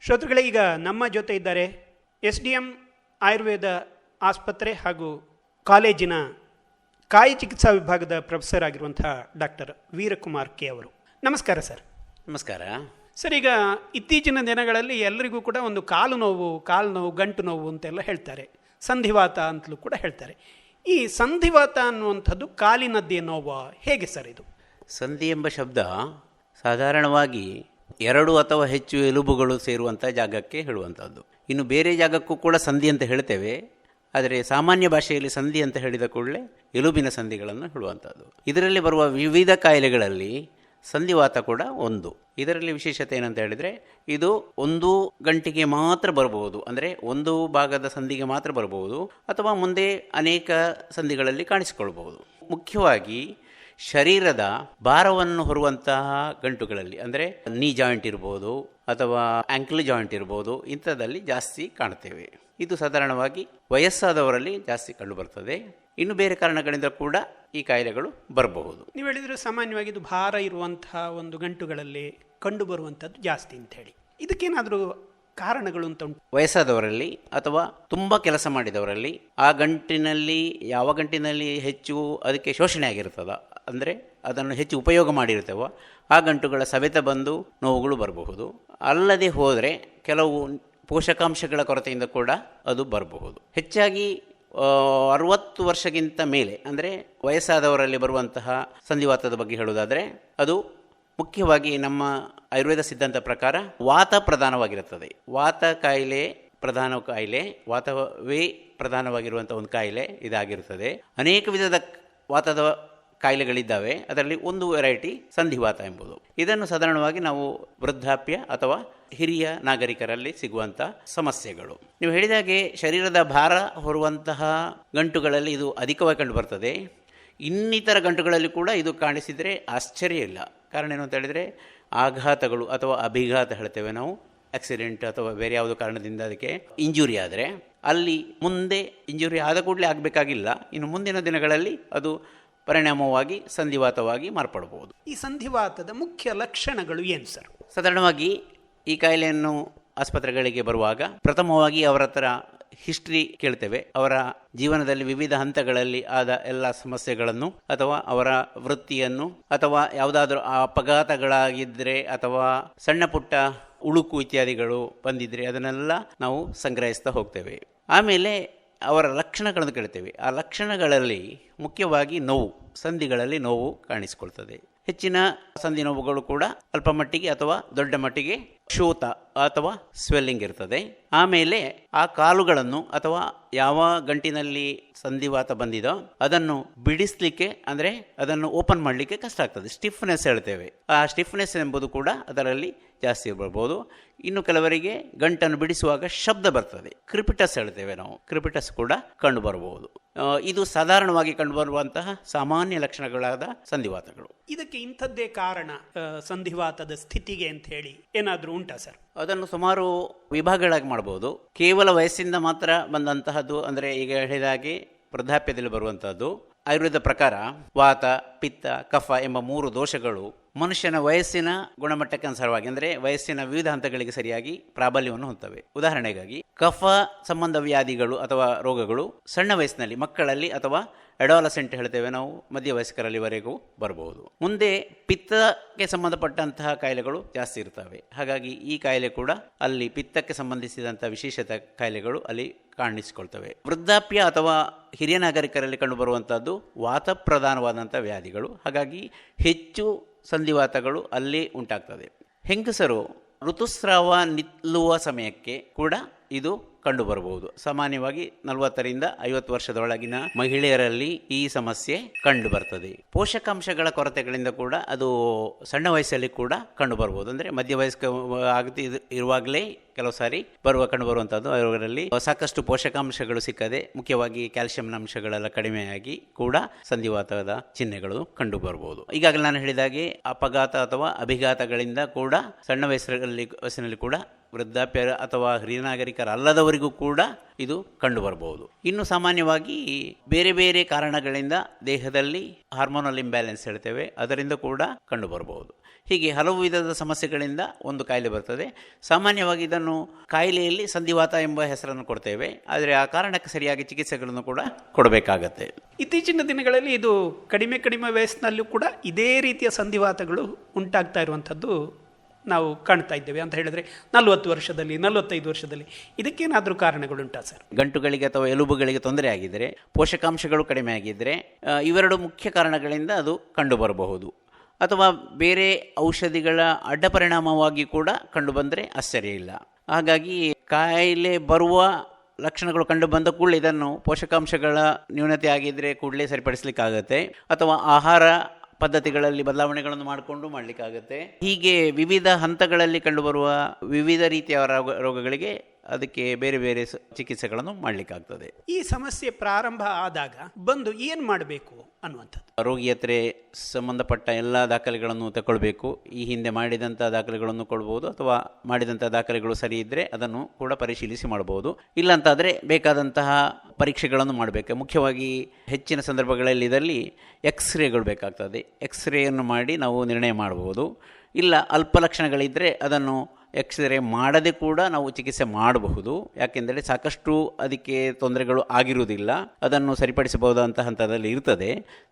ಶ್ರೋತೃಗಳೇ, ಈಗ ನಮ್ಮ ಜೊತೆ ಇದ್ದಾರೆ SDM ಆಯುರ್ವೇದ ಆಸ್ಪತ್ರೆ ಹಾಗೂ ಕಾಲೇಜಿನ ಕಾಯಿ ಚಿಕಿತ್ಸಾ ವಿಭಾಗದ ಪ್ರೊಫೆಸರ್ ಆಗಿರುವಂತಹ ಡಾಕ್ಟರ್ ವೀರಕುಮಾರ್ ಕೆ ಅವರು. ನಮಸ್ಕಾರ ಸರ್. ನಮಸ್ಕಾರ ಸರ್, ಈಗ ಇತ್ತೀಚಿನ ದಿನಗಳಲ್ಲಿ ಎಲ್ಲರಿಗೂ ಕೂಡ ಒಂದು ಕಾಲು ನೋವು, ಗಂಟು ನೋವು ಅಂತೆಲ್ಲ ಹೇಳ್ತಾರೆ, ಸಂಧಿವಾತ ಅಂತಲೂ ಕೂಡ ಹೇಳ್ತಾರೆ. ಈ ಸಂಧಿವಾತ ಅನ್ನುವಂಥದ್ದು ಕಾಲಿನದ್ದೇ ನೋವು ಹೇಗೆ ಸರ್? ಇದು ಸಂಧಿ ಎಂಬ ಶಬ್ದ ಸಾಧಾರಣವಾಗಿ 2 ಅಥವಾ ಹೆಚ್ಚು ಎಲುಬುಗಳು ಸೇರುವಂಥ ಜಾಗಕ್ಕೆ ಹೇಳುವಂಥದ್ದು. ಇನ್ನು ಬೇರೆ ಜಾಗಕ್ಕೂ ಕೂಡ ಸಂಧಿ ಅಂತ ಹೇಳ್ತೇವೆ, ಆದರೆ ಸಾಮಾನ್ಯ ಭಾಷೆಯಲ್ಲಿ ಸಂಧಿ ಅಂತ ಹೇಳಿದ ಕೂಡಲೇ ಎಲುಬಿನ ಸಂಧಿಗಳನ್ನು ಹೇಳುವಂಥದ್ದು. ಇದರಲ್ಲಿ ಬರುವ ವಿವಿಧ ಕಾಯಿಲೆಗಳಲ್ಲಿ ಸಂಧಿವಾತ ಕೂಡ ಒಂದು. ಇದರಲ್ಲಿ ವಿಶೇಷತೆ ಏನಂತ ಹೇಳಿದರೆ, ಇದು ಒಂದು ಗಂಟಿಗೆ ಮಾತ್ರ ಬರಬಹುದು, ಅಂದರೆ ಒಂದು ಭಾಗದ ಸಂಧಿಗೆ ಮಾತ್ರ ಬರಬಹುದು, ಅಥವಾ ಮುಂದೆ ಅನೇಕ ಸಂಧಿಗಳಲ್ಲಿ ಕಾಣಿಸಿಕೊಳ್ಬಹುದು. ಮುಖ್ಯವಾಗಿ ಶರೀರದ ಭಾರವನ್ನು ಹೊರುವಂತಹ ಗಂಟುಗಳಲ್ಲಿ, ಅಂದರೆ ನೀ ಜಾಯಿಂಟ್ ಇರ್ಬೋದು ಅಥವಾ ಆ್ಯಂಕಲ್ ಜಾಯಿಂಟ್ ಇರ್ಬೋದು, ಇಂಥದ್ದಲ್ಲಿ ಜಾಸ್ತಿ ಕಾಣ್ತೇವೆ. ಇದು ಸಾಧಾರಣವಾಗಿ ವಯಸ್ಸಾದವರಲ್ಲಿ ಜಾಸ್ತಿ ಕಂಡುಬರ್ತದೆ. ಇನ್ನು ಬೇರೆ ಕಾರಣಗಳಿಂದ ಕೂಡ ಈ ಕಾಯಿಲೆಗಳು ಬರಬಹುದು. ನೀವು ಹೇಳಿದರೆ ಸಾಮಾನ್ಯವಾಗಿ ಇದು ಭಾರ ಇರುವಂತಹ ಒಂದು ಗಂಟುಗಳಲ್ಲಿ ಕಂಡುಬರುವಂಥದ್ದು ಜಾಸ್ತಿ ಅಂತ ಹೇಳಿ, ಇದಕ್ಕೇನಾದರೂ ಕಾರಣಗಳು ಅಂತ ಉಂಟು? ವಯಸ್ಸಾದವರಲ್ಲಿ ಅಥವಾ ತುಂಬ ಕೆಲಸ ಮಾಡಿದವರಲ್ಲಿ ಆ ಗಂಟಿನಲ್ಲಿ, ಯಾವ ಗಂಟಿನಲ್ಲಿ ಹೆಚ್ಚು ಅದಕ್ಕೆ ಶೋಷಣೆ ಆಗಿರ್ತದ, ಅಂದರೆ ಅದನ್ನು ಹೆಚ್ಚು ಉಪಯೋಗ ಮಾಡಿರ್ತೇವೋ ಆ ಗಂಟುಗಳ ಸವೆತ ಬಂದು ನೋವುಗಳು ಬರಬಹುದು. ಅಲ್ಲದೆ ಹೋದರೆ ಕೆಲವು ಪೋಷಕಾಂಶಗಳ ಕೊರತೆಯಿಂದ ಕೂಡ ಅದು ಬರಬಹುದು. ಹೆಚ್ಚಾಗಿ 60 ವರ್ಷಕ್ಕಿಂತ ಮೇಲೆ, ಅಂದರೆ ವಯಸ್ಸಾದವರಲ್ಲಿ ಬರುವಂತಹ ಸಂಧಿವಾತದ ಬಗ್ಗೆ ಹೇಳುವುದಾದರೆ, ಅದು ಮುಖ್ಯವಾಗಿ ನಮ್ಮ ಆಯುರ್ವೇದ ಸಿದ್ಧಾಂತ ಪ್ರಕಾರ ವಾತ ಪ್ರಧಾನವಾಗಿರುತ್ತದೆ. ವಾತ ಕಾಯಿಲೆ ಪ್ರಧಾನ ಕಾಯಿಲೆ, ವಾತವೇ ಪ್ರಧಾನವಾಗಿರುವಂಥ ಒಂದು ಕಾಯಿಲೆ ಇದಾಗಿರುತ್ತದೆ. ಅನೇಕ ವಿಧದ ವಾತದ ಕಾಯಿಲೆಗಳಿದ್ದಾವೆ, ಅದರಲ್ಲಿ ಒಂದು ವೆರೈಟಿ ಸಂಧಿವಾತ ಎಂಬುದು. ಇದನ್ನು ಸಾಧಾರಣವಾಗಿ ನಾವು ವೃದ್ಧಾಪ್ಯ ಅಥವಾ ಹಿರಿಯ ನಾಗರಿಕರಲ್ಲಿ ಸಿಗುವಂಥ ಸಮಸ್ಯೆಗಳು. ನೀವು ಹೇಳಿದಾಗೆ ಶರೀರದ ಭಾರ ಹೊರುವಂತಹ ಗಂಟುಗಳಲ್ಲಿ ಇದು ಅಧಿಕವಾಗಿ ಕಂಡುಬರ್ತದೆ. ಇನ್ನಿತರ ಗಂಟುಗಳಲ್ಲಿ ಕೂಡ ಇದು ಕಾಣಿಸಿದರೆ ಆಶ್ಚರ್ಯ ಇಲ್ಲ. ಕಾರಣ ಏನು ಅಂತ ಹೇಳಿದರೆ, ಆಘಾತಗಳು ಅಥವಾ ಅಭಿಘಾತ ಹೇಳ್ತೇವೆ ನಾವು, ಆಕ್ಸಿಡೆಂಟ್ ಅಥವಾ ಬೇರೆ ಯಾವುದೋ ಕಾರಣದಿಂದ ಅದಕ್ಕೆ ಇಂಜುರಿ ಆದರೆ, ಅಲ್ಲಿ ಮುಂದೆ ಇಂಜುರಿ ಆದ ಕೂಡಲೇ ಆಗಬೇಕಾಗಿಲ್ಲ, ಇನ್ನು ಮುಂದಿನ ದಿನಗಳಲ್ಲಿ ಅದು ಪರಿಣಾಮವಾಗಿ ಸಂಧಿವಾತವಾಗಿ ಮಾರ್ಪಡಬಹುದು. ಈ ಸಂಧಿವಾತದ ಮುಖ್ಯ ಲಕ್ಷಣಗಳು ಏನು ಸರ್? ಸಾಧಾರಣವಾಗಿ ಈ ಕಾಯಿಲೆಯನ್ನು ಆಸ್ಪತ್ರೆಗಳಿಗೆ ಬರುವಾಗ ಪ್ರಥಮವಾಗಿ ಅವರ ಹತ್ರ ಹಿಸ್ಟ್ರಿ ಕೇಳ್ತೇವೆ. ಅವರ ಜೀವನದಲ್ಲಿ ವಿವಿಧ ಹಂತಗಳಲ್ಲಿ ಆದ ಎಲ್ಲ ಸಮಸ್ಯೆಗಳನ್ನು, ಅಥವಾ ಅವರ ವೃತ್ತಿಯನ್ನು, ಅಥವಾ ಯಾವುದಾದ್ರೂ ಅಪಘಾತಗಳಾಗಿದ್ದರೆ ಅಥವಾ ಸಣ್ಣ ಪುಟ್ಟ ಉಳುಕು ಇತ್ಯಾದಿಗಳು ಬಂದಿದ್ದರೆ ಅದನ್ನೆಲ್ಲ ನಾವು ಸಂಗ್ರಹಿಸ್ತಾ ಹೋಗ್ತೇವೆ. ಆಮೇಲೆ ಅವರ ಲಕ್ಷಣಗಳನ್ನು ಕೇಳ್ತೇವೆ. ಆ ಲಕ್ಷಣಗಳಲ್ಲಿ ಮುಖ್ಯವಾಗಿ ನೋವು, ಸಂಧಿಗಳಲ್ಲಿ ನೋವು ಕಾಣಿಸಿಕೊಳ್ತದೆ. ಹೆಚ್ಚಿನ ಸಂಧಿ ನೋವುಗಳು ಕೂಡ ಅಲ್ಪ ಮಟ್ಟಿಗೆ ಅಥವಾ ದೊಡ್ಡ ಮಟ್ಟಿಗೆ ಶೋಥ ಅಥವಾ ಸ್ವೆಲ್ಲಿಂಗ್ ಇರ್ತದೆ. ಆಮೇಲೆ ಆ ಕಾಲುಗಳನ್ನು ಅಥವಾ ಯಾವ ಗಂಟಿನಲ್ಲಿ ಸಂಧಿವಾತ ಬಂದಿದೋ ಅದನ್ನು ಬಿಡಿಸ್ಲಿಕ್ಕೆ, ಅಂದರೆ ಅದನ್ನು ಓಪನ್ ಮಾಡಲಿಕ್ಕೆ ಕಷ್ಟ ಆಗ್ತದೆ. ಸ್ಟಿಫ್ನೆಸ್ ಹೇಳ್ತೇವೆ. ಆ ಸ್ಟಿಫ್ನೆಸ್ ಎಂಬುದು ಕೂಡ ಅದರಲ್ಲಿ ಜಾಸ್ತಿ ಬರ್ಬೋದು. ಇನ್ನು ಕೆಲವರಿಗೆ ಗಂಟನ್ನು ಬಿಡಿಸುವಾಗ ಶಬ್ದ ಬರ್ತದೆ, ಕ್ರಿಪಿಟಸ್ ಹೇಳ್ತೇವೆ ನಾವು, ಕ್ರಿಪಿಟಸ್ ಕೂಡ ಕಂಡು ಬರಬಹುದು. ಇದು ಸಾಧಾರಣವಾಗಿ ಕಂಡುಬರುವಂತಹ ಸಾಮಾನ್ಯ ಲಕ್ಷಣಗಳಾದ ಸಂಧಿವಾತಗಳು. ಇದಕ್ಕೆ ಇಂಥದ್ದೇ ಕಾರಣ ಸಂಧಿವಾತದ ಸ್ಥಿತಿಗೆ ಅಂತ ಹೇಳಿ ಏನಾದರೂ ಉಂಟಾ ಸರ್? ಅದನ್ನು ಸುಮಾರು ವಿಭಾಗಗಳಾಗಿ ಮಾಡಬಹುದು. ಕೇವಲ ವಯಸ್ಸಿಂದ ಮಾತ್ರ ಬಂದಂತಹದ್ದು, ಅಂದರೆ ಈಗ ಹೇಳಿದಾಗೆ ವೃದ್ಧಾಪ್ಯದಲ್ಲಿ ಬರುವಂತಹದ್ದು. ಆಯುರ್ವೇದ ಪ್ರಕಾರ ವಾತ, ಪಿತ್ತ, ಕಫ ಎಂಬ 3 ದೋಷಗಳು ಮನುಷ್ಯನ ವಯಸ್ಸಿನ ಗುಣಮಟ್ಟಕ್ಕೆ ಅನುಸಾರವಾಗಿ, ಅಂದರೆ ವಯಸ್ಸಿನ ವಿವಿಧ ಹಂತಗಳಿಗೆ ಸರಿಯಾಗಿ ಪ್ರಾಬಲ್ಯವನ್ನು ಹೊಂದುತ್ತವೆ. ಉದಾಹರಣೆಗಾಗಿ ಕಫ ಸಂಬಂಧ ವ್ಯಾಧಿಗಳು ಅಥವಾ ರೋಗಗಳು ಸಣ್ಣ ವಯಸ್ಸಿನಲ್ಲಿ, ಮಕ್ಕಳಲ್ಲಿ ಅಥವಾ ಅಡಾಲಸೆಂಟ್ ಹೇಳ್ತೇವೆ ನಾವು, ಮಧ್ಯವಯಸ್ಕರಲ್ಲಿವರೆಗೂ ಬರಬಹುದು. ಮುಂದೆ ಪಿತ್ತಕ್ಕೆ ಸಂಬಂಧಪಟ್ಟಂತಹ ಕಾಯಿಲೆಗಳು ಜಾಸ್ತಿ ಇರ್ತವೆ. ಹಾಗಾಗಿ ಈ ಕಾಯಿಲೆ ಕೂಡ ಅಲ್ಲಿ ಪಿತ್ತಕ್ಕೆ ಸಂಬಂಧಿಸಿದಂಥ ವಿಶೇಷತೆ ಕಾಯಿಲೆಗಳು ಅಲ್ಲಿ ಕಾಣಿಸಿಕೊಳ್ತವೆ. ವೃದ್ಧಾಪ್ಯ ಅಥವಾ ಹಿರಿಯ ನಾಗರಿಕರಲ್ಲಿ ಕಂಡುಬರುವಂಥದ್ದು ವಾತ ಪ್ರಧಾನವಾದಂಥ ವ್ಯಾಧಿಗಳು. ಹಾಗಾಗಿ ಹೆಚ್ಚು ಸಂಧಿವಾತಗಳು ಅಲ್ಲಿ ಉಂಟಾಗ್ತದೆ. ಹೆಂಗಸರು ಋತುಸ್ರಾವ ನಿಲ್ಲುವ ಸಮಯಕ್ಕೆ ಕೂಡ ಇದು ಕಂಡುಬರಬಹುದು. ಸಾಮಾನ್ಯವಾಗಿ 40ರಿಂದ 50 ವರ್ಷದೊಳಗಿನ ಮಹಿಳೆಯರಲ್ಲಿ ಈ ಸಮಸ್ಯೆ ಕಂಡು ಬರ್ತದೆ. ಪೋಷಕಾಂಶಗಳ ಕೊರತೆಗಳಿಂದ ಕೂಡ ಅದು ಸಣ್ಣ ವಯಸ್ಸಲ್ಲಿ ಕೂಡ ಕಂಡು ಬರಬಹುದು. ಅಂದರೆ ಮಧ್ಯವಯಸ್ಕ ಆಗತಿ ಇರುವಾಗಲೇ ಕೆಲವು ಸಾರಿ ಕಂಡುಬರುವಂಥದ್ದು. ಅವರಲ್ಲಿ ಸಾಕಷ್ಟು ಪೋಷಕಾಂಶಗಳು ಸಿಕ್ಕದೆ, ಮುಖ್ಯವಾಗಿ ಕ್ಯಾಲ್ಸಿಯಂನ ಅಂಶಗಳೆಲ್ಲ ಕಡಿಮೆಯಾಗಿ ಕೂಡ ಸಂಧಿವಾತದ ಚಿಹ್ನೆಗಳು ಕಂಡು ಬರಬಹುದು. ಈಗಾಗಲೇ ನಾನು ಹೇಳಿದಾಗೆ ಅಪಘಾತ ಅಥವಾ ಅಭಿಘಾತಗಳಿಂದ ಕೂಡ ಸಣ್ಣ ವಯಸ್ಸಿನಲ್ಲಿ ಕೂಡ ವೃದ್ಧಾಪ್ಯ ಅಥವಾ ಹಿರಿಯ ನಾಗರಿಕರಲ್ಲದವರಿಗೂ ಕೂಡ ಇದು ಕಂಡುಬರಬಹುದು. ಇನ್ನು ಸಾಮಾನ್ಯವಾಗಿ ಬೇರೆ ಬೇರೆ ಕಾರಣಗಳಿಂದ ದೇಹದಲ್ಲಿ ಹಾರ್ಮೋನಲ್ ಇಂಬ್ಯಾಲೆನ್ಸ್ ಹೇಳ್ತೇವೆ, ಅದರಿಂದ ಕೂಡ ಕಂಡುಬರಬಹುದು. ಹೀಗೆ ಹಲವು ವಿಧದ ಸಮಸ್ಯೆಗಳಿಂದ ಒಂದು ಕಾಯಿಲೆ ಬರ್ತದೆ. ಸಾಮಾನ್ಯವಾಗಿ ಇದನ್ನು ಕಾಯಿಲೆಯಲ್ಲಿ ಸಂಧಿವಾತ ಎಂಬ ಹೆಸರನ್ನು ಕೊಡ್ತೇವೆ, ಆದರೆ ಆ ಕಾರಣಕ್ಕೆ ಸರಿಯಾಗಿ ಚಿಕಿತ್ಸೆಗಳನ್ನು ಕೂಡ ಕೊಡಬೇಕಾಗತ್ತೆ. ಇತ್ತೀಚಿನ ದಿನಗಳಲ್ಲಿ ಇದು ಕಡಿಮೆ ವಯಸ್ಸಿನಲ್ಲೂ ಕೂಡ ಇದೇ ರೀತಿಯ ಸಂಧಿವಾತಗಳು ಉಂಟಾಗ್ತಾ ಇರುವಂಥದ್ದು ನಾವು ಕಾಣ್ತಾ ಇದ್ದೇವೆ. ಅಂತ ಹೇಳಿದ್ರೆ 40 ವರ್ಷದಲ್ಲಿ 45 ವರ್ಷದಲ್ಲಿ ಇದಕ್ಕೇನಾದರೂ ಕಾರಣಗಳುಂಟಾ ಸರ್? ಗಂಟುಗಳಿಗೆ ಅಥವಾ ಎಲುಬುಗಳಿಗೆ ತೊಂದರೆ ಆಗಿದ್ದರೆ, ಪೋಷಕಾಂಶಗಳು ಕಡಿಮೆ ಆಗಿದ್ದರೆ, ಇವೆರಡು ಮುಖ್ಯ ಕಾರಣಗಳಿಂದ ಅದು ಕಂಡುಬರಬಹುದು. ಅಥವಾ ಬೇರೆ ಔಷಧಿಗಳ ಅಡ್ಡ ಪರಿಣಾಮವಾಗಿ ಕೂಡ ಕಂಡುಬಂದರೆ ಆಶ್ಚರ್ಯ ಇಲ್ಲ. ಹಾಗಾಗಿ ಕಾಯಿಲೆ ಬರುವ ಲಕ್ಷಣಗಳು ಕಂಡು ಬಂದ ಕೂಡಲೇ ಇದನ್ನು ಪೋಷಕಾಂಶಗಳ ನ್ಯೂನತೆ ಆಗಿದ್ದರೆ ಕೂಡಲೇ ಸರಿಪಡಿಸಲಿಕ್ಕಾಗತ್ತೆ, ಅಥವಾ ಆಹಾರ ಪದ್ಧತಿಗಳಲ್ಲಿ ಬದಲಾವಣೆಗಳನ್ನು ಮಾಡಿಕೊಂಡು ಮಾಡಲಿಕ್ಕಾಗತ್ತೆ. ಹೀಗೆ ವಿವಿಧ ಹಂತಗಳಲ್ಲಿ ಕಂಡುಬರುವ ವಿವಿಧ ರೀತಿಯ ರೋಗಗಳಿಗೆ ಅದಕ್ಕೆ ಬೇರೆ ಬೇರೆ ಚಿಕಿತ್ಸೆಗಳನ್ನು ಮಾಡಲಿಕ್ಕಾಗ್ತದೆ. ಈ ಸಮಸ್ಯೆ ಪ್ರಾರಂಭ ಆದಾಗ ಬಂದು ಏನು ಮಾಡಬೇಕು ಅನ್ನುವಂಥದ್ದು, ರೋಗಿ ಹತ್ರ ಸಂಬಂಧಪಟ್ಟ ಎಲ್ಲ ದಾಖಲೆಗಳನ್ನು ತಗೊಳ್ಬೇಕು. ಈ ಹಿಂದೆ ಮಾಡಿದಂಥ ದಾಖಲೆಗಳನ್ನು ಕೊಡ್ಬೋದು, ಅಥವಾ ಮಾಡಿದಂಥ ದಾಖಲೆಗಳು ಸರಿ ಇದ್ದರೆ ಅದನ್ನು ಕೂಡ ಪರಿಶೀಲಿಸಿ ಮಾಡಬಹುದು. ಇಲ್ಲಂತಾದರೆ ಬೇಕಾದಂತಹ ಪರೀಕ್ಷೆಗಳನ್ನು ಮಾಡಬೇಕು. ಮುಖ್ಯವಾಗಿ ಹೆಚ್ಚಿನ ಸಂದರ್ಭಗಳಲ್ಲಿ ಇದರಲ್ಲಿ ಎಕ್ಸ್ರೇಗಳು ಬೇಕಾಗ್ತದೆ. ಎಕ್ಸ್ರೇಯನ್ನು ಮಾಡಿ ನಾವು ನಿರ್ಣಯ ಮಾಡಬಹುದು. ಇಲ್ಲ ಅಲ್ಪ ಲಕ್ಷಣಗಳಿದ್ದರೆ ಅದನ್ನು ಎಕ್ಸ್ರೇ ಮಾಡದೆ ಕೂಡ ನಾವು ಚಿಕಿತ್ಸೆ ಮಾಡಬಹುದು. ಯಾಕೆಂದರೆ ಸಾಕಷ್ಟು ಅದಕ್ಕೆ ತೊಂದರೆಗಳು ಆಗಿರುವುದಿಲ್ಲ, ಅದನ್ನು ಸರಿಪಡಿಸಬಹುದಂಥ ಹಂತದಲ್ಲಿ ಇರ್ತದೆ.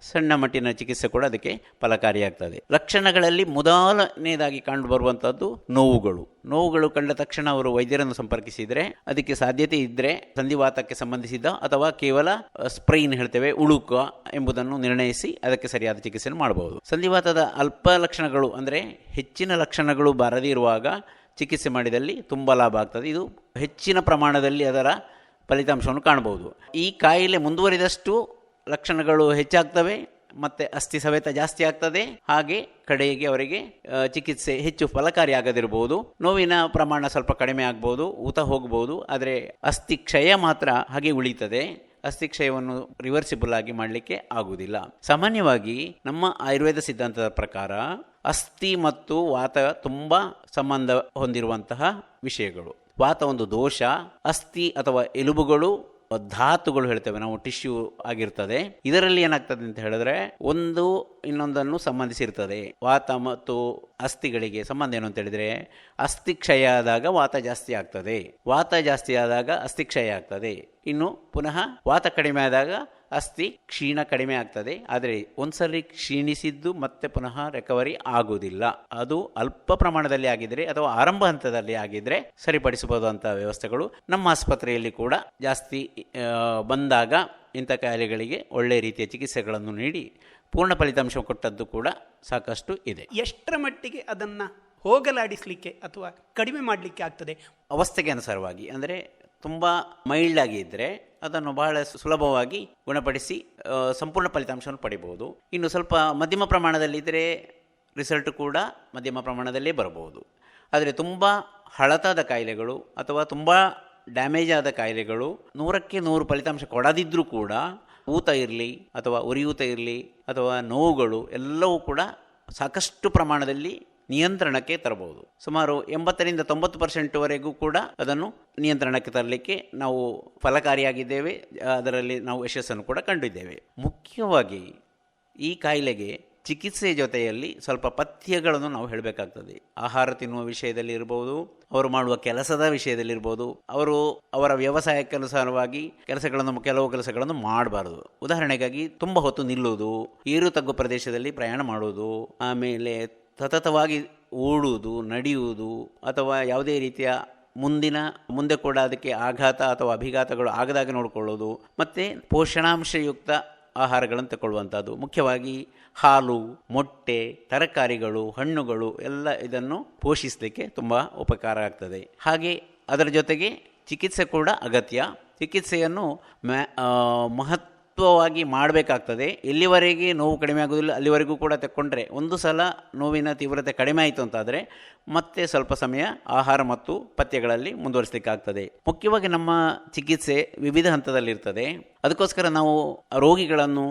ಸಣ್ಣ ಮಟ್ಟಿನ ಚಿಕಿತ್ಸೆ ಕೂಡ ಅದಕ್ಕೆ ಫಲಕಾರಿಯಾಗ್ತದೆ. ಲಕ್ಷಣಗಳಲ್ಲಿ ಮೊದಲನೇದಾಗಿ ಕಂಡುಬರುವಂಥದ್ದು ನೋವುಗಳು ಕಂಡ ತಕ್ಷಣ ಅವರು ವೈದ್ಯರನ್ನು ಸಂಪರ್ಕಿಸಿದರೆ, ಅದಕ್ಕೆ ಸಾಧ್ಯತೆ ಇದ್ದರೆ ಸಂಧಿವಾತಕ್ಕೆ ಸಂಬಂಧಿಸಿದ ಅಥವಾ ಕೇವಲ ಸ್ಪ್ರೈನ್ ಹೇಳ್ತೇವೆ, ಉಳುಕ ಎಂಬುದನ್ನು ನಿರ್ಣಯಿಸಿ ಅದಕ್ಕೆ ಸರಿಯಾದ ಚಿಕಿತ್ಸೆಯನ್ನು ಮಾಡಬಹುದು. ಸಂಧಿವಾತದ ಅಲ್ಪ ಲಕ್ಷಣಗಳು ಅಂದರೆ ಹೆಚ್ಚಿನ ಲಕ್ಷಣಗಳು ಬಾರದಿರುವಾಗ ಚಿಕಿತ್ಸೆ ಮಾಡಿದಲ್ಲಿ ತುಂಬ ಲಾಭ ಆಗ್ತದೆ. ಇದು ಹೆಚ್ಚಿನ ಪ್ರಮಾಣದಲ್ಲಿ ಅದರ ಫಲಿತಾಂಶವನ್ನು ಕಾಣಬಹುದು. ಈ ಕಾಯಿಲೆ ಮುಂದುವರಿದಷ್ಟು ಲಕ್ಷಣಗಳು ಹೆಚ್ಚಾಗ್ತವೆ, ಮತ್ತು ಅಸ್ಥಿ ಸವೆತ ಜಾಸ್ತಿ ಆಗ್ತದೆ. ಹಾಗೆ ಕಡೆಗೆ ಅವರಿಗೆ ಚಿಕಿತ್ಸೆ ಹೆಚ್ಚು ಫಲಕಾರಿಯಾಗದಿರಬಹುದು. ನೋವಿನ ಪ್ರಮಾಣ ಸ್ವಲ್ಪ ಕಡಿಮೆ ಆಗ್ಬೋದು, ಊತ ಹೋಗ್ಬೋದು, ಆದರೆ ಅಸ್ಥಿ ಕ್ಷಯ ಮಾತ್ರ ಹಾಗೆ ಉಳಿತದೆ. ಅಸ್ಥಿಕ್ಷಯವನ್ನು ರಿವರ್ಸಿಬಲ್ ಆಗಿ ಮಾಡಲಿಕ್ಕೆ ಆಗುವುದಿಲ್ಲ. ಸಾಮಾನ್ಯವಾಗಿ ನಮ್ಮ ಆಯುರ್ವೇದ ಸಿದ್ಧಾಂತದ ಪ್ರಕಾರ ಅಸ್ಥಿ ಮತ್ತು ವಾತ ತುಂಬ ಸಂಬಂಧ ಹೊಂದಿರುವಂತಹ ವಿಷಯಗಳು. ವಾತ ಒಂದು ದೋಷ, ಅಸ್ಥಿ ಅಥವಾ ಎಲುಬುಗಳು ಧಾತುಗಳು ಹೇಳ್ತೇವೆ ನಾವು, ಟಿಶ್ಯೂ ಆಗಿರ್ತದೆ. ಇದರಲ್ಲಿ ಏನಾಗ್ತದೆ ಅಂತ ಹೇಳಿದ್ರೆ ಒಂದು ಇನ್ನೊಂದನ್ನು ಸಂಬಂಧಿಸಿರ್ತದೆ. ವಾತ ಮತ್ತು ಅಸ್ಥಿಗಳಿಗೆ ಸಂಬಂಧ ಏನು ಅಂತ ಹೇಳಿದ್ರೆ, ಅಸ್ಥಿ ಕ್ಷಯ ಆದಾಗ ವಾತ ಜಾಸ್ತಿ ಆಗ್ತದೆ, ವಾತ ಜಾಸ್ತಿ ಆದಾಗ ಅಸ್ಥಿ ಕ್ಷಯ ಆಗ್ತದೆ. ಇನ್ನು ಪುನಃ ವಾತ ಕಡಿಮೆ ಆದಾಗ ಅಸ್ಥಿ ಕ್ಷೀಣ ಕಡಿಮೆ ಆಗ್ತದೆ. ಆದರೆ ಒಂದ್ಸರಿ ಕ್ಷೀಣಿಸಿದ್ದು ಮತ್ತೆ ಪುನಃ ರಿಕವರಿ ಆಗುವುದಿಲ್ಲ. ಅದು ಅಲ್ಪ ಪ್ರಮಾಣದಲ್ಲಿ ಆಗಿದ್ರೆ ಅಥವಾ ಆರಂಭ ಹಂತದಲ್ಲಿ ಆಗಿದ್ರೆ ಸರಿಪಡಿಸಬಹುದಂಥ ವ್ಯವಸ್ಥೆಗಳು ನಮ್ಮ ಆಸ್ಪತ್ರೆಯಲ್ಲಿ ಕೂಡ ಜಾಸ್ತಿ ಬಂದಾಗ ಇಂಥ ಕಾಯಿಲೆಗಳಿಗೆ ಒಳ್ಳೆಯ ರೀತಿಯ ಚಿಕಿತ್ಸೆಗಳನ್ನು ನೀಡಿ ಪೂರ್ಣ ಫಲಿತಾಂಶ ಕೊಟ್ಟದ್ದು ಕೂಡ ಸಾಕಷ್ಟು ಇದೆ. ಎಷ್ಟರ ಮಟ್ಟಿಗೆ ಅದನ್ನು ಹೋಗಲಾಡಿಸಲಿಕ್ಕೆ ಅಥವಾ ಕಡಿಮೆ ಮಾಡಲಿಕ್ಕೆ ಆಗ್ತದೆ? ಅವಸ್ಥೆಗೆ ಅನುಸಾರವಾಗಿ, ಅಂದರೆ ತುಂಬ ಮೈಲ್ಡ್ ಆಗಿ ಇದ್ದರೆ ಅದನ್ನು ಬಹಳ ಸುಲಭವಾಗಿ ಗುಣಪಡಿಸಿ ಸಂಪೂರ್ಣ ಫಲಿತಾಂಶವನ್ನು ಪಡಿಬಹುದು. ಇನ್ನು ಸ್ವಲ್ಪ ಮಧ್ಯಮ ಪ್ರಮಾಣದಲ್ಲಿದ್ದರೆ ರಿಸಲ್ಟ್ ಕೂಡ ಮಧ್ಯಮ ಪ್ರಮಾಣದಲ್ಲೇ ಬರಬಹುದು. ಆದರೆ ತುಂಬ ಹಳತಾದ ಕಾಯಿಲೆಗಳು ಅಥವಾ ತುಂಬ ಡ್ಯಾಮೇಜ್ ಆದ ಕಾಯಿಲೆಗಳು 100ಕ್ಕೆ 100 ಫಲಿತಾಂಶ ಕೊಡದಿದ್ದರೂ ಕೂಡ ಊತ ಇರಲಿ ಅಥವಾ ಉರಿಯೂತ ಇರಲಿ ಅಥವಾ ನೋವುಗಳು ಎಲ್ಲವೂ ಕೂಡ ಸಾಕಷ್ಟು ಪ್ರಮಾಣದಲ್ಲಿ ನಿಯಂತ್ರಣಕ್ಕೆ ತರಬಹುದು. ಸುಮಾರು 80ರಿಂದ 90% ಕೂಡ ಅದನ್ನು ನಿಯಂತ್ರಣಕ್ಕೆ ತರಲಿಕ್ಕೆ ನಾವು ಫಲಕಾರಿಯಾಗಿದ್ದೇವೆ. ಅದರಲ್ಲಿ ನಾವು ಯಶಸ್ಸನ್ನು ಕೂಡ ಕಂಡಿದ್ದೇವೆ. ಮುಖ್ಯವಾಗಿ ಈ ಕಾಯಿಲೆಗೆ ಚಿಕಿತ್ಸೆ ಜೊತೆಯಲ್ಲಿ ಸ್ವಲ್ಪ ಪಥ್ಯಗಳನ್ನು ನಾವು ಹೇಳಬೇಕಾಗ್ತದೆ. ಆಹಾರ ತಿನ್ನುವ ವಿಷಯದಲ್ಲಿ ಇರ್ಬೋದು, ಅವರು ಮಾಡುವ ಕೆಲಸದ ವಿಷಯದಲ್ಲಿರ್ಬೋದು, ಅವರು ಅವರ ವ್ಯವಸಾಯಕ್ಕನುಸಾರವಾಗಿ ಕೆಲವು ಕೆಲಸಗಳನ್ನು ಮಾಡಬಾರ್ದು. ಉದಾಹರಣೆಗಾಗಿ ತುಂಬ ಹೊತ್ತು ನಿಲ್ಲುವುದು, ಏರು ತಗ್ಗು ಪ್ರದೇಶದಲ್ಲಿ ಪ್ರಯಾಣ ಮಾಡುವುದು, ಆಮೇಲೆ ಸತತವಾಗಿ ಓಡುವುದು, ನಡೆಯುವುದು, ಅಥವಾ ಯಾವುದೇ ರೀತಿಯ ಮುಂದೆ ಕೂಡ ಅದಕ್ಕೆ ಆಘಾತ ಅಥವಾ ಅಭಿಘಾತಗಳು ಆಗದಾಗೆ ನೋಡಿಕೊಳ್ಳೋದು, ಮತ್ತು ಪೋಷಣಾಂಶಯುಕ್ತ ಆಹಾರಗಳನ್ನು ತಗೊಳ್ಳುವಂಥದ್ದು. ಮುಖ್ಯವಾಗಿ ಹಾಲು, ಮೊಟ್ಟೆ, ತರಕಾರಿಗಳು, ಹಣ್ಣುಗಳು ಎಲ್ಲ ಇದನ್ನು ಪೋಷಿಸಲಿಕ್ಕೆ ತುಂಬ ಉಪಕಾರ ಆಗ್ತದೆ. ಹಾಗೆ ಅದರ ಜೊತೆಗೆ ಚಿಕಿತ್ಸೆ ಕೂಡ ಅಗತ್ಯ. ಚಿಕಿತ್ಸೆಯನ್ನು ಮಹತ್ವವಾಗಿ ಮಾಡಬೇಕಾಗ್ತದೆ. ಎಲ್ಲಿವರೆಗೆ ನೋವು ಕಡಿಮೆ ಆಗೋದಿಲ್ಲ ಅಲ್ಲಿವರೆಗೂ ಕೂಡ ತಗೊಂಡ್ರೆ, ಒಂದು ಸಲ ನೋವಿನ ತೀವ್ರತೆ ಕಡಿಮೆ ಆಯಿತು ಅಂತಾದರೆ ಮತ್ತೆ ಸ್ವಲ್ಪ ಸಮಯ ಆಹಾರ ಮತ್ತು ಪಥ್ಯಗಳಲ್ಲಿ ಮುಂದುವರಿಸಲಿಕ್ಕಾಗ್ತದೆ. ಮುಖ್ಯವಾಗಿ ನಮ್ಮ ಚಿಕಿತ್ಸೆ ವಿವಿಧ ಹಂತದಲ್ಲಿರ್ತದೆ. ಅದಕ್ಕೋಸ್ಕರ ನಾವು ರೋಗಿಗಳನ್ನು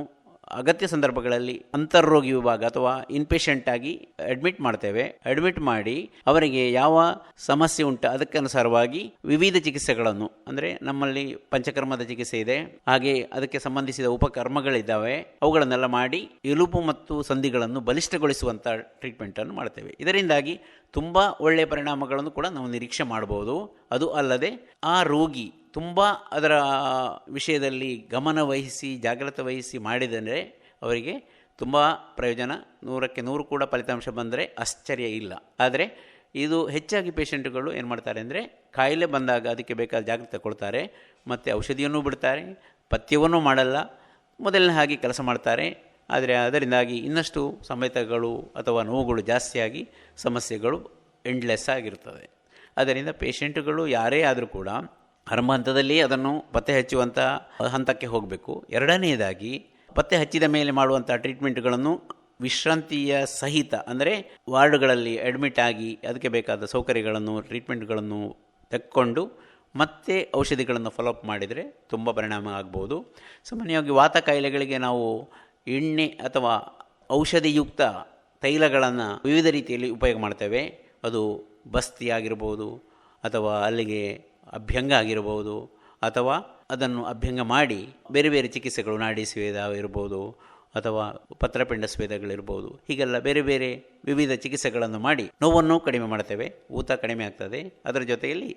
ಅಗತ್ಯ ಸಂದರ್ಭಗಳಲ್ಲಿ ಅಂತರ್ರೋಗಿ ವಿಭಾಗ ಅಥವಾ ಇನ್ಪೇಷಂಟ್ ಆಗಿ ಅಡ್ಮಿಟ್ ಮಾಡ್ತೇವೆ. ಅಡ್ಮಿಟ್ ಮಾಡಿ ಅವರಿಗೆ ಯಾವ ಸಮಸ್ಯೆ ಉಂಟು ಅದಕ್ಕನುಸಾರವಾಗಿ ವಿವಿಧ ಚಿಕಿತ್ಸೆಗಳನ್ನು, ಅಂದರೆ ನಮ್ಮಲ್ಲಿ ಪಂಚಕರ್ಮದ ಚಿಕಿತ್ಸೆ ಇದೆ, ಹಾಗೆ ಅದಕ್ಕೆ ಸಂಬಂಧಿಸಿದ ಉಪಕರ್ಮಗಳಿದ್ದಾವೆ, ಅವುಗಳನ್ನೆಲ್ಲ ಮಾಡಿ ಎಲುಬು ಮತ್ತು ಸಂಧಿಗಳನ್ನು ಬಲಿಷ್ಠಗೊಳಿಸುವಂಥ ಟ್ರೀಟ್ಮೆಂಟನ್ನು ಮಾಡ್ತೇವೆ. ಇದರಿಂದಾಗಿ ತುಂಬ ಒಳ್ಳೆಯ ಪರಿಣಾಮಗಳನ್ನು ಕೂಡ ನಾವು ನಿರೀಕ್ಷೆ ಮಾಡಬಹುದು. ಅದು ಅಲ್ಲದೆ ಆ ರೋಗಿ ತುಂಬ ಅದರ ವಿಷಯದಲ್ಲಿ ಗಮನ ವಹಿಸಿ ಜಾಗ್ರತೆ ವಹಿಸಿ ಮಾಡಿದರೆ ಅವರಿಗೆ ತುಂಬ ಪ್ರಯೋಜನ, 100ಕ್ಕೆ 100 ಕೂಡ ಫಲಿತಾಂಶ ಬಂದರೆ ಆಶ್ಚರ್ಯ ಇಲ್ಲ. ಆದರೆ ಇದು ಹೆಚ್ಚಾಗಿ ಪೇಷಂಟ್ಗಳು ಏನು ಮಾಡ್ತಾರೆ ಅಂದರೆ ಕಾಯಿಲೆ ಬಂದಾಗ ಅದಕ್ಕೆ ಬೇಕಾದ ಜಾಗ್ರತೆ ಕೊಡ್ತಾರೆ, ಮತ್ತು ಔಷಧಿಯನ್ನು ಬಿಡ್ತಾರೆ, ಪಥ್ಯವನ್ನು ಮಾಡಲ್ಲ, ಮೊದಲನೇ ಹಾಗೆ ಕೆಲಸ ಮಾಡ್ತಾರೆ. ಆದರೆ ಅದರಿಂದಾಗಿ ಇನ್ನಷ್ಟು ಸಮೇತಗಳು ಅಥವಾ ನೋವುಗಳು ಜಾಸ್ತಿಯಾಗಿ ಸಮಸ್ಯೆಗಳು ಎಂಡ್ಲೆಸ್ ಆಗಿರುತ್ತದೆ. ಅದರಿಂದ ಪೇಷಂಟ್ಗಳು ಯಾರೇ ಆದರೂ ಕೂಡ ಆರಂಭ ಹಂತದಲ್ಲಿ ಅದನ್ನು ಪತ್ತೆ ಹಚ್ಚುವಂಥ ಹಂತಕ್ಕೆ ಹೋಗಬೇಕು. ಎರಡನೆಯದಾಗಿ ಪತ್ತೆ ಹಚ್ಚಿದ ಮೇಲೆ ಮಾಡುವಂಥ ಟ್ರೀಟ್ಮೆಂಟ್ಗಳನ್ನು ವಿಶ್ರಾಂತಿಯ ಸಹಿತ, ಅಂದರೆ ವಾರ್ಡ್ಗಳಲ್ಲಿ ಅಡ್ಮಿಟ್ ಆಗಿ ಅದಕ್ಕೆ ಬೇಕಾದ ಸೌಕರ್ಯಗಳನ್ನು ಟ್ರೀಟ್ಮೆಂಟ್ಗಳನ್ನು ತೆಕ್ಕೊಂಡು ಮತ್ತೆ ಔಷಧಿಗಳನ್ನು ಫಾಲೋಅಪ್ ಮಾಡಿದರೆ ತುಂಬ ಪರಿಣಾಮ ಆಗ್ಬೋದು. ಸಾಮಾನ್ಯವಾಗಿ ವಾತ ಕಾಯಿಲೆಗಳಿಗೆ ನಾವು ಎಣ್ಣೆ ಅಥವಾ ಔಷಧಿಯುಕ್ತ ತೈಲಗಳನ್ನು ವಿವಿಧ ರೀತಿಯಲ್ಲಿ ಉಪಯೋಗ ಮಾಡ್ತೇವೆ. ಅದು ಬಸ್ತಿ ಆಗಿರ್ಬೋದು, ಅಥವಾ ಅಲ್ಲಿಗೆ ಅಭ್ಯಂಗ ಆಗಿರ್ಬೋದು, ಅಥವಾ ಅದನ್ನು ಅಭ್ಯಂಗ ಮಾಡಿ ಬೇರೆ ಬೇರೆ ಚಿಕಿತ್ಸೆಗಳು, ನಾಡಿ ಸ್ವೇದ ಇರ್ಬೋದು ಅಥವಾ ಪತ್ರಪಿಂಡ ಸ್ವೇದಗಳಿರ್ಬೋದು, ಹೀಗೆಲ್ಲ ಬೇರೆ ಬೇರೆ ವಿವಿಧ ಚಿಕಿತ್ಸೆಗಳನ್ನು ಮಾಡಿ ನೋವನ್ನು ಕಡಿಮೆ ಮಾಡ್ತೇವೆ, ಊತ ಕಡಿಮೆ ಆಗ್ತದೆ. ಅದರ ಜೊತೆಯಲ್ಲಿ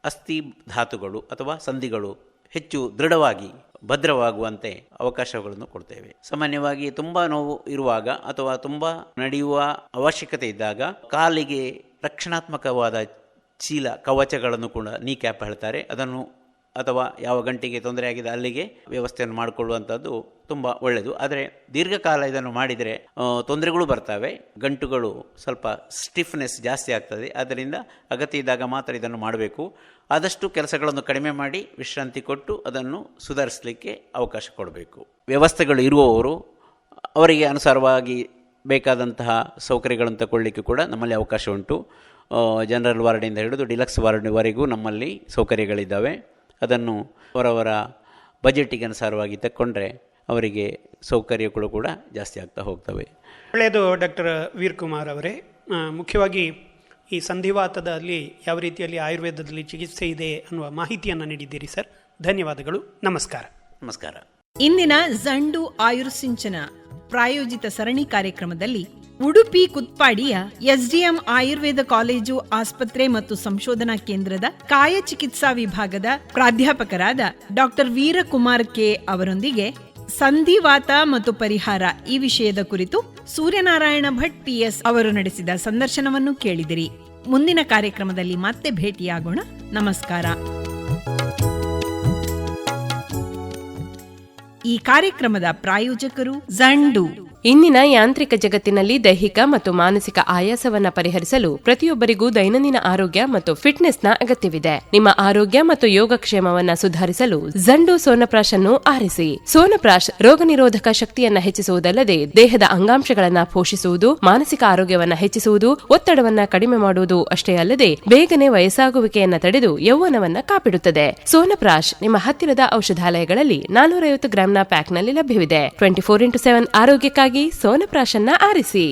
ಅಸ್ಥಿ ಧಾತುಗಳು ಅಥವಾ ಸಂಧಿಗಳು ಹೆಚ್ಚು ದೃಢವಾಗಿ ಭದ್ರವಾಗುವಂತೆ ಅವಕಾಶಗಳನ್ನು ಕೊಡ್ತೇವೆ. ಸಾಮಾನ್ಯವಾಗಿ ತುಂಬ ನೋವು ಇರುವಾಗ ಅಥವಾ ತುಂಬ ನಡೆಯುವ ಅವಶ್ಯಕತೆ ಇದ್ದಾಗ ಕಾಲಿಗೆ ರಕ್ಷಣಾತ್ಮಕವಾದ ಚೀಲ, ಕವಚಗಳನ್ನು ಕೂಡ ನೀ ಕ್ಯಾಪ್ ಹೇಳ್ತಾರೆ, ಅದನ್ನು ಅಥವಾ ಯಾವ ಗಂಟಿಗೆ ತೊಂದರೆ ಆಗಿದೆ ಅಲ್ಲಿಗೆ ವ್ಯವಸ್ಥೆಯನ್ನು ಮಾಡಿಕೊಳ್ಳುವಂಥದ್ದು ತುಂಬ ಒಳ್ಳೆಯದು. ಆದರೆ ದೀರ್ಘಕಾಲ ಇದನ್ನು ಮಾಡಿದರೆ ತೊಂದರೆಗಳು ಬರ್ತವೆ, ಗಂಟುಗಳು ಸ್ವಲ್ಪ ಸ್ಟಿಫ್ನೆಸ್ ಜಾಸ್ತಿ ಆಗ್ತದೆ. ಆದ್ದರಿಂದ ಅಗತ್ಯ ಇದ್ದಾಗ ಮಾತ್ರ ಇದನ್ನು ಮಾಡಬೇಕು. ಆದಷ್ಟು ಕೆಲಸಗಳನ್ನು ಕಡಿಮೆ ಮಾಡಿ ವಿಶ್ರಾಂತಿ ಕೊಟ್ಟು ಅದನ್ನು ಸುಧಾರಿಸಲಿಕ್ಕೆ ಅವಕಾಶ ಕೊಡಬೇಕು. ವ್ಯವಸ್ಥೆಗಳು ಇರುವವರು ಅವರಿಗೆ ಅನುಸಾರವಾಗಿ ಬೇಕಾದಂತಹ ಸೌಕರ್ಯಗಳನ್ನು ತಗೊಳ್ಳಿಕ್ಕೆ ಕೂಡ ನಮ್ಮಲ್ಲಿ ಅವಕಾಶ ಉಂಟು. ಜನರಲ್ ವಾರ್ಡಿಂದ ಹಿಡಿದು ಡಿಲಕ್ಸ್ ವಾರ್ಡ್ವರೆಗೂ ನಮ್ಮಲ್ಲಿ ಸೌಕರ್ಯಗಳಿದ್ದಾವೆ. ಅದನ್ನು ಅವರವರ ಬಜೆಟಿಗೆ ಅನುಸಾರವಾಗಿ ತಕ್ಕೊಂಡ್ರೆ ಅವರಿಗೆ ಸೌಕರ್ಯಗಳು ಕೂಡ ಜಾಸ್ತಿ ಆಗ್ತಾ ಹೋಗ್ತವೆ. ಒಳ್ಳೆಯದು ಡಾಕ್ಟರ್ ವೀರಕುಮಾರ್ ಅವರೇ. ಮುಖ್ಯವಾಗಿ ಈ ಸಂಧಿವಾತದಲ್ಲಿ ಯಾವ ರೀತಿಯಲ್ಲಿ ಆಯುರ್ವೇದದಲ್ಲಿ ಚಿಕಿತ್ಸೆ ಇದೆ ಅನ್ನುವ ಮಾಹಿತಿಯನ್ನು ನೀಡಿದ್ದೀರಿ ಸರ್. ಧನ್ಯವಾದಗಳು. ನಮಸ್ಕಾರ. ನಮಸ್ಕಾರ. ಇಂದಿನ ಜಂಡು ಆಯುರ್ಸಿಂಚನ ಪ್ರಾಯೋಜಿತ ಸರಣಿ ಕಾರ್ಯಕ್ರಮದಲ್ಲಿ ಉಡುಪಿ ಕುತ್ಪಾಡಿಯ ಎಸ್ಡಿಎಂ ಆಯುರ್ವೇದ ಕಾಲೇಜು ಆಸ್ಪತ್ರೆ ಮತ್ತು ಸಂಶೋಧನಾ ಕೇಂದ್ರದ ಕಾಯ ಚಿಕಿತ್ಸಾ ವಿಭಾಗದ ಪ್ರಾಧ್ಯಾಪಕರಾದ ಡಾಕ್ಟರ್ ವೀರಕುಮಾರ್ ಕೆ ಅವರೊಂದಿಗೆ ಸಂಧಿವಾತ ಮತ್ತು ಪರಿಹಾರ ಈ ವಿಷಯದ ಕುರಿತು ಸೂರ್ಯನಾರಾಯಣ ಭಟ್ ಪಿಎಸ್ ಅವರು ನಡೆಸಿದ ಸಂದರ್ಶನವನ್ನು ಕೇಳಿದಿರಿ. ಮುಂದಿನ ಕಾರ್ಯಕ್ರಮದಲ್ಲಿ ಮತ್ತೆ ಭೇಟಿಯಾಗೋಣ. ನಮಸ್ಕಾರ. ಈ ಕಾರ್ಯಕ್ರಮದ ಪ್ರಾಯೋಜಕರು ಜಂಡು. ಇಂದಿನ ಯಾಂತ್ರಿಕ ಜಗತ್ತಿನಲ್ಲಿ ದೈಹಿಕ ಮತ್ತು ಮಾನಸಿಕ ಆಯಾಸವನ್ನ ಪರಿಹರಿಸಲು ಪ್ರತಿಯೊಬ್ಬರಿಗೂ ದೈನಂದಿನ ಆರೋಗ್ಯ ಮತ್ತು ಫಿಟ್ನೆಸ್ನ ಅಗತ್ಯವಿದೆ. ನಿಮ್ಮ ಆರೋಗ್ಯ ಮತ್ತು ಯೋಗಕ್ಷೇಮವನ್ನ ಸುಧಾರಿಸಲು ಜಂಡು ಸೋನಪ್ರಾಶ್ ಅನ್ನು ಆರಿಸಿ. ಸೋನಪ್ರಾಶ್ ರೋಗ ನಿರೋಧಕ ಶಕ್ತಿಯನ್ನ ಹೆಚ್ಚಿಸುವುದಲ್ಲದೆ ದೇಹದ ಅಂಗಾಂಶಗಳನ್ನ ಪೋಷಿಸುವುದು, ಮಾನಸಿಕ ಆರೋಗ್ಯವನ್ನ ಹೆಚ್ಚಿಸುವುದು, ಒತ್ತಡವನ್ನ ಕಡಿಮೆ ಮಾಡುವುದು ಅಷ್ಟೇ ಅಲ್ಲದೆ ಬೇಗನೆ ವಯಸ್ಸಾಗುವಿಕೆಯನ್ನ ತಡೆದು ಯೌವನವನ್ನ ಕಾಪಿಡುತ್ತದೆ. ಸೋನಪ್ರಾಶ್ ನಿಮ್ಮ ಹತ್ತಿರದ ಔಷಧಾಲಯಗಳಲ್ಲಿ 450 ಗ್ರಾಂನ ಪ್ಯಾಕ್ನಲ್ಲಿ ಲಭ್ಯವಿದೆ. 24x7 ಆರೋಗ್ಯಕ್ಕಾಗಿ ಸೋನಪ್ರಾಶ್ ಅನ್ನ ಆರಿಸಿ.